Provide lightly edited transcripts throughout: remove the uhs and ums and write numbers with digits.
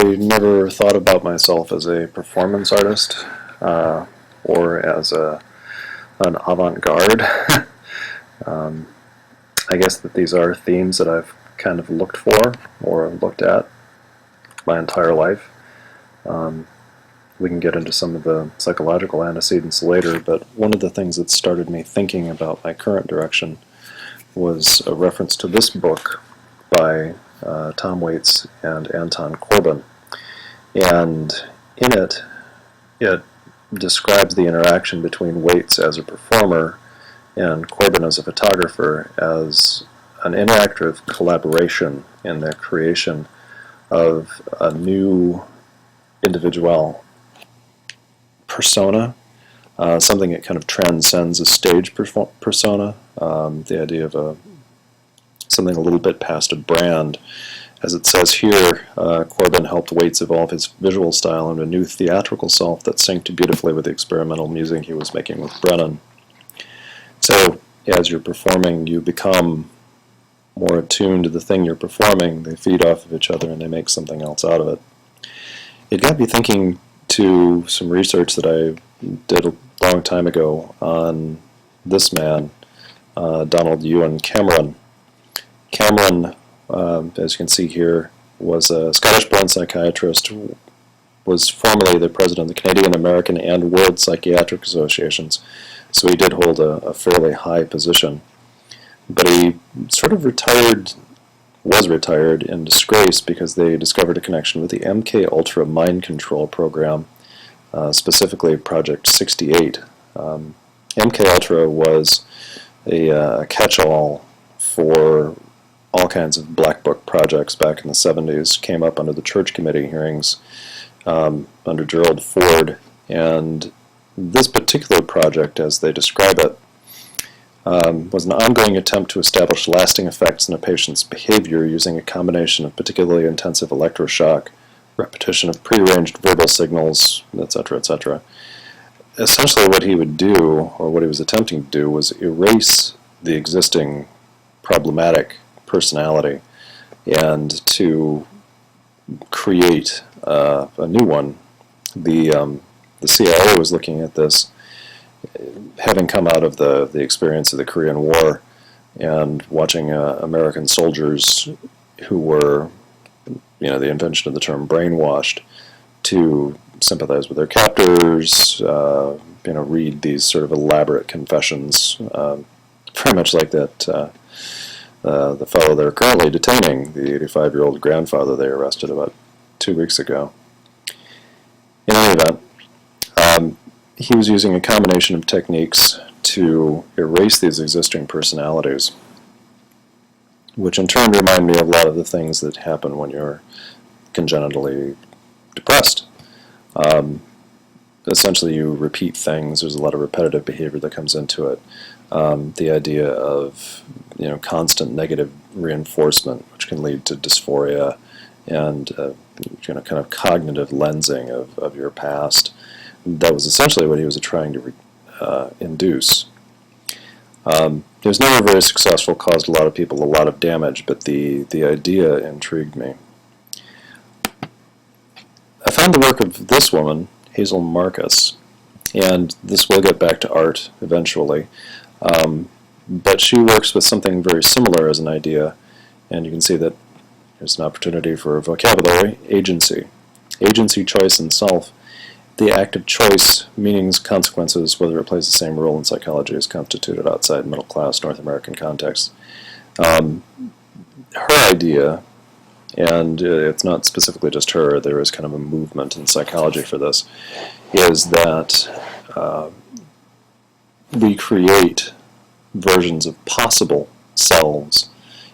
I never thought about myself as a performance artist or as an avant-garde. um, I guess that these are themes that I've kind of looked for or looked at my entire life. We can get into some of the psychological antecedents later, but one of the things that started me thinking about my current direction was a reference to this book by Tom Waits and Anton Corbijn. And in it, it describes the interaction between Waits as a performer and Corbijn as a photographer as an interactive collaboration in the creation of a new individual persona, something that kind of transcends a stage persona, the idea of something a little bit past a brand. As it says here, Corbijn helped Waits evolve his visual style into a new theatrical self that synced beautifully with the experimental music he was making with Brennan. So, as you're performing, you become more attuned to the thing you're performing. They feed off of each other and they make something else out of it. It got me thinking to some research that I did a long time ago on this man, Donald Ewan Cameron. Cameron, as you can see here, was a Scottish-born psychiatrist, was formerly the president of the Canadian, American, and World Psychiatric Associations, so he did hold a fairly high position. But he sort of was retired in disgrace because they discovered a connection with the MK Ultra mind control program, specifically Project 68. MK Ultra was a catch-all for all kinds of black book projects back in the 70s, came up under the Church Committee hearings under Gerald Ford, and this particular project, as they describe it, was an ongoing attempt to establish lasting effects in a patient's behavior using a combination of particularly intensive electroshock, repetition of prearranged verbal signals, etc., etc. Essentially what he would do, or what he was attempting to do, was erase the existing problematic personality and to create a new one. The CIA was looking at this, having come out of the experience of the Korean War and watching American soldiers who were, the invention of the term brainwashed, to sympathize with their captors, read these sort of elaborate confessions, very much like that the fellow they're currently detaining, the 85-year-old grandfather they arrested about 2 weeks ago. In any event, he was using a combination of techniques to erase these existing personalities, which in turn remind me of a lot of the things that happen when you're congenitally depressed. Essentially, you repeat things. There's a lot of repetitive behavior that comes into it. The idea of constant negative reinforcement, which can lead to dysphoria and kind of cognitive lensing of your past. That was essentially what he was trying to induce. It was never very successful, caused a lot of people a lot of damage, but the idea intrigued me. I found the work of this woman, Hazel Marcus, and this will get back to art eventually, but she works with something very similar as an idea, and you can see that there's an opportunity for vocabulary: agency. Agency, choice, and self. The act of choice, meanings, consequences, whether it plays the same role in psychology as constituted outside middle-class North American context. Her idea, and it's not specifically just her, there is kind of a movement in psychology for this, is that we create versions of possible selves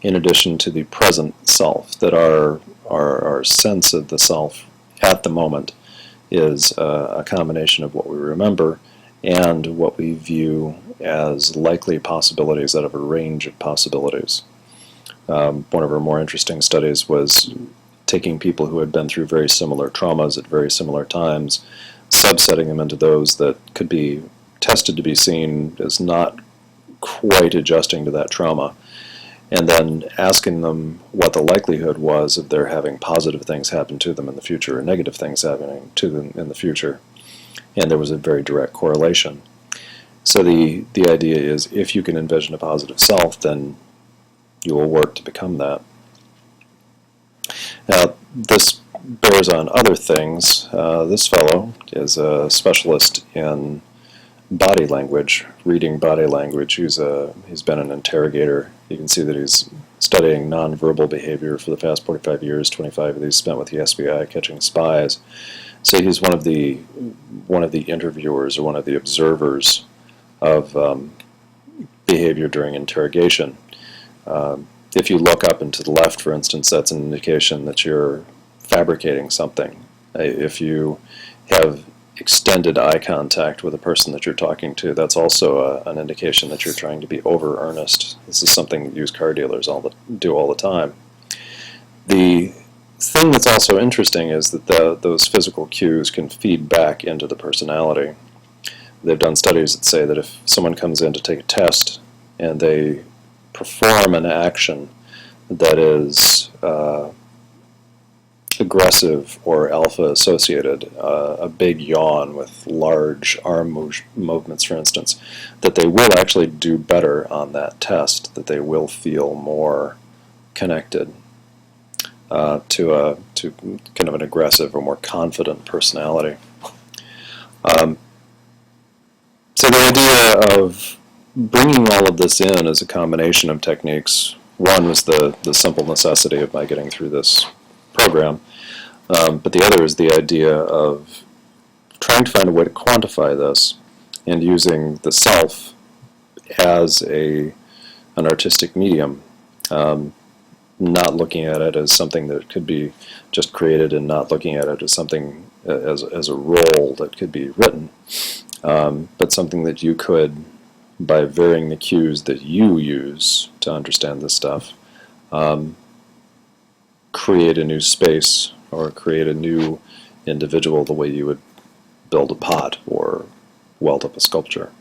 in addition to the present self, that our sense of the self at the moment is a combination of what we remember and what we view as likely possibilities out of a range of possibilities. One of our more interesting studies was taking people who had been through very similar traumas at very similar times, subsetting them into those that could be tested to be seen as not quite adjusting to that trauma, and then asking them what the likelihood was of their having positive things happen to them in the future or negative things happening to them in the future. And there was a very direct correlation. So the idea is, if you can envision a positive self, then you will work to become that. Now, this bears on other things. This fellow is a specialist in body language, reading body language. He's been an interrogator. You can see that he's studying nonverbal behavior for the past 45 years, 25 of these spent with the SBI catching spies. So he's one of the interviewers, or one of the observers of behavior during interrogation. If you look up and to the left, for instance, that's an indication that you're fabricating something. If you have extended eye contact with a person that you're talking to, that's also an indication that you're trying to be over-earnest. This is something that used car dealers do all the time. The thing that's also interesting is that those physical cues can feed back into the personality. They've done studies that say that if someone comes in to take a test and they perform an action that is aggressive or alpha associated, a big yawn with large arm movements, for instance, that they will actually do better on that test, that they will feel more connected to kind of an aggressive or more confident personality. So the idea of bringing all of this in is a combination of techniques. One was the simple necessity of my getting through this program, but the other is the idea of trying to find a way to quantify this and using the self as an artistic medium, not looking at it as something that could be just created and not looking at it as something as a role that could be written, but something that you could, by varying the cues that you use to understand this stuff, create a new space or create a new individual the way you would build a pot or weld up a sculpture.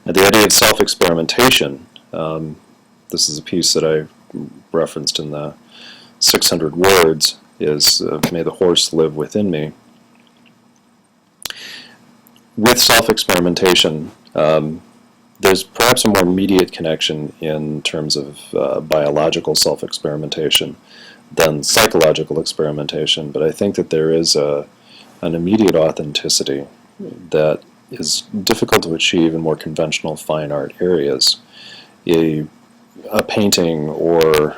Now, the idea of self-experimentation, this is a piece that I referenced in the 600 words, is may the horse live within me. With self-experimentation, there's perhaps a more immediate connection in terms of biological self-experimentation than psychological experimentation, but I think that there is an immediate authenticity that is difficult to achieve in more conventional fine art areas. A painting or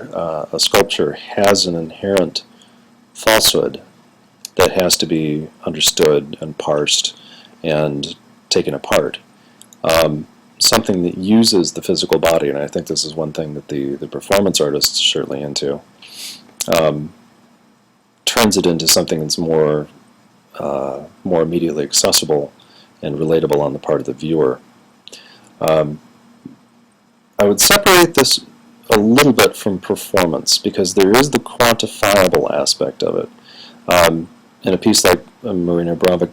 a sculpture has an inherent falsehood that has to be understood and parsed and taken apart. Something that uses the physical body, and I think this is one thing that the performance artists are certainly into, turns it into something that's more immediately accessible and relatable on the part of the viewer. I would separate this a little bit from performance, because there is the quantifiable aspect of it. In a piece like Marina Abramovic,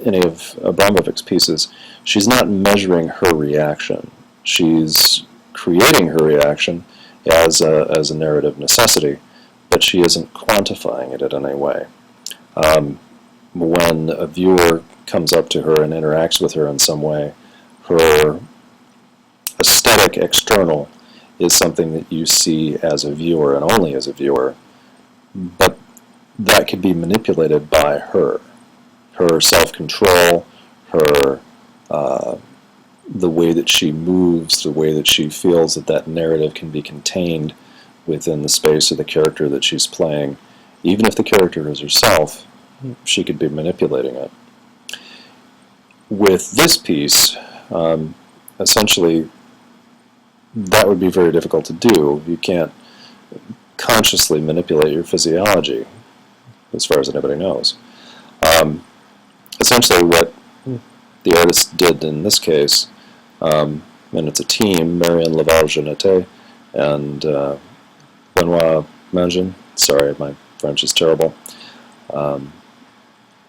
any of Abramovic's pieces, she's not measuring her reaction. She's creating her reaction as a narrative necessity, but she isn't quantifying it in any way. When a viewer comes up to her and interacts with her in some way, her aesthetic external is something that you see as a viewer and only as a viewer, but that can be manipulated by her. Her self-control, her the way that she moves, the way that she feels that narrative can be contained within the space of the character that she's playing. Even if the character is herself, she could be manipulating it. With this piece, essentially, that would be very difficult to do. You can't consciously manipulate your physiology, as far as anybody knows. Essentially, what the artist did in this case, and it's a team, Marion Laval-Genetet and Benoit Mangin, sorry, my French is terrible,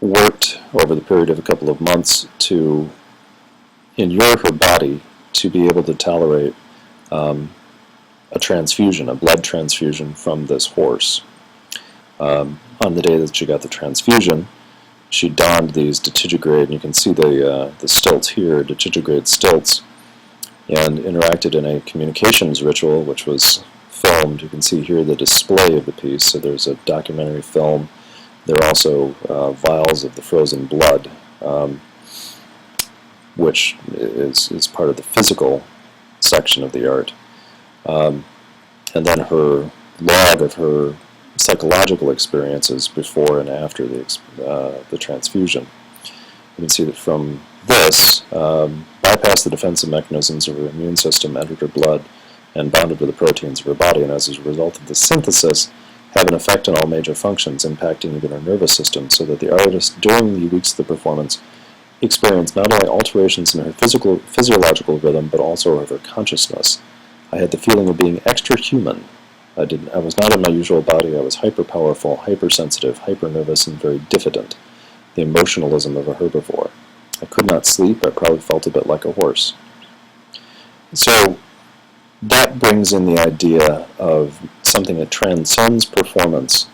worked over the period of a couple of months to inure her body to be able to tolerate a transfusion, a blood transfusion from this horse. On the day that she got the transfusion, she donned these digitigrade, and you can see the stilts here, digitigrade stilts, and interacted in a communications ritual, which was filmed. You can see here the display of the piece, so there's a documentary film. There are also vials of the frozen blood, which is part of the physical section of the art. And then her log of her psychological experiences before and after the transfusion. You can see that from this, bypassed the defensive mechanisms of her immune system, entered her blood, and bonded with the proteins of her body, and as a result of the synthesis, have an effect on all major functions, impacting even her nervous system, so that the artist, during the weeks of the performance, experienced not only alterations in her physiological rhythm, but also of her consciousness. I had the feeling of being extra human. I was not in my usual body. I was hyper-powerful, hypersensitive, hyper-nervous, and very diffident, the emotionalism of a herbivore. I could not sleep. I probably felt a bit like a horse. So that brings in the idea of something that transcends performance,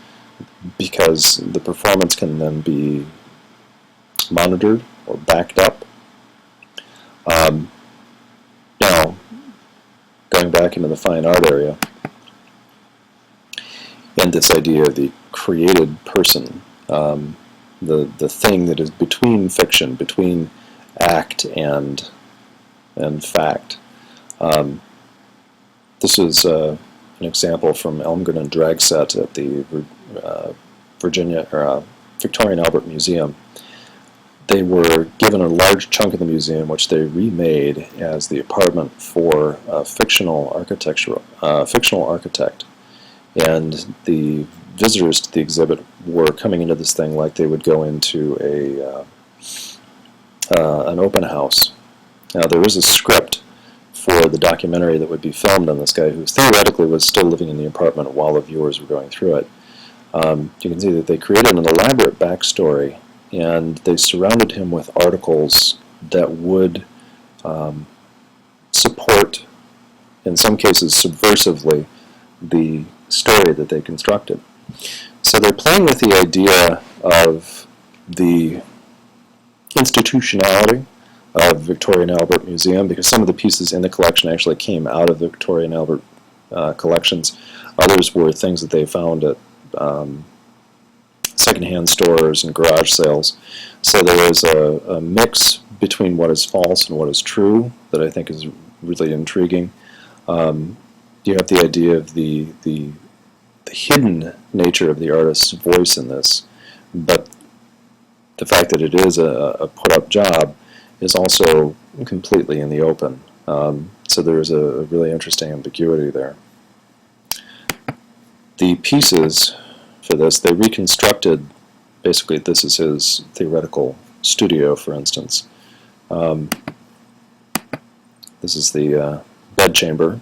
because the performance can then be monitored or backed up. Now, going back into the fine art area, and this idea of the created person, the thing that is between fiction, between act and fact. This is an example from Elmgren and Dragset at the Victoria and Albert Museum. They were given a large chunk of the museum, which they remade as the apartment for a fictional architect. And the visitors to the exhibit were coming into this thing like they would go into an open house. Now, there is a script for the documentary that would be filmed on this guy, who theoretically was still living in the apartment while the viewers were going through it. You can see that they created an elaborate backstory, and they surrounded him with articles that would support, in some cases subversively, the story that they constructed. So they're playing with the idea of the institutionality of Victoria and Albert Museum, because some of the pieces in the collection actually came out of the Victoria and Albert collections. Others were things that they found at secondhand stores and garage sales. So there is a mix between what is false and what is true that I think is really intriguing. You have the idea of the hidden nature of the artist's voice in this, but the fact that it is a put-up job is also completely in the open. So there's a really interesting ambiguity there. The pieces for this, they reconstructed, basically this is his theoretical studio, for instance. This is the bedchamber.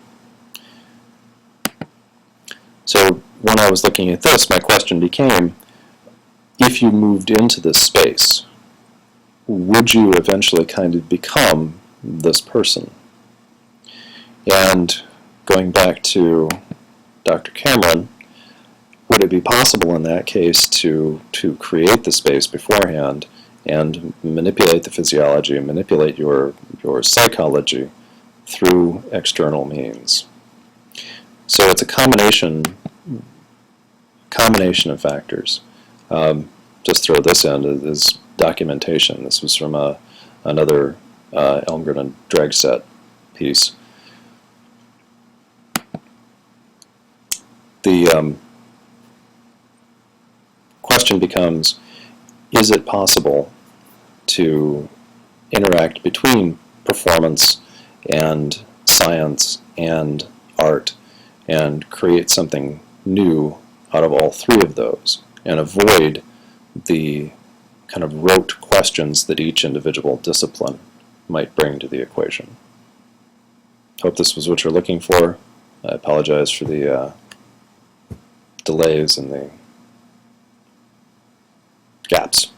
So when I was looking at this, my question became, if you moved into this space, would you eventually kind of become this person? And going back to Dr. Cameron, would it be possible in that case to create the space beforehand and manipulate the physiology and manipulate your psychology through external means? So it's a combination of factors. Just throw this in is documentation. This was from another Elmgren and Dragset piece. The question becomes, is it possible to interact between performance and science and art and create something new out of all three of those and avoid the kind of rote questions that each individual discipline might bring to the equation? Hope this was what you're looking for. I apologize for the delays and the gaps.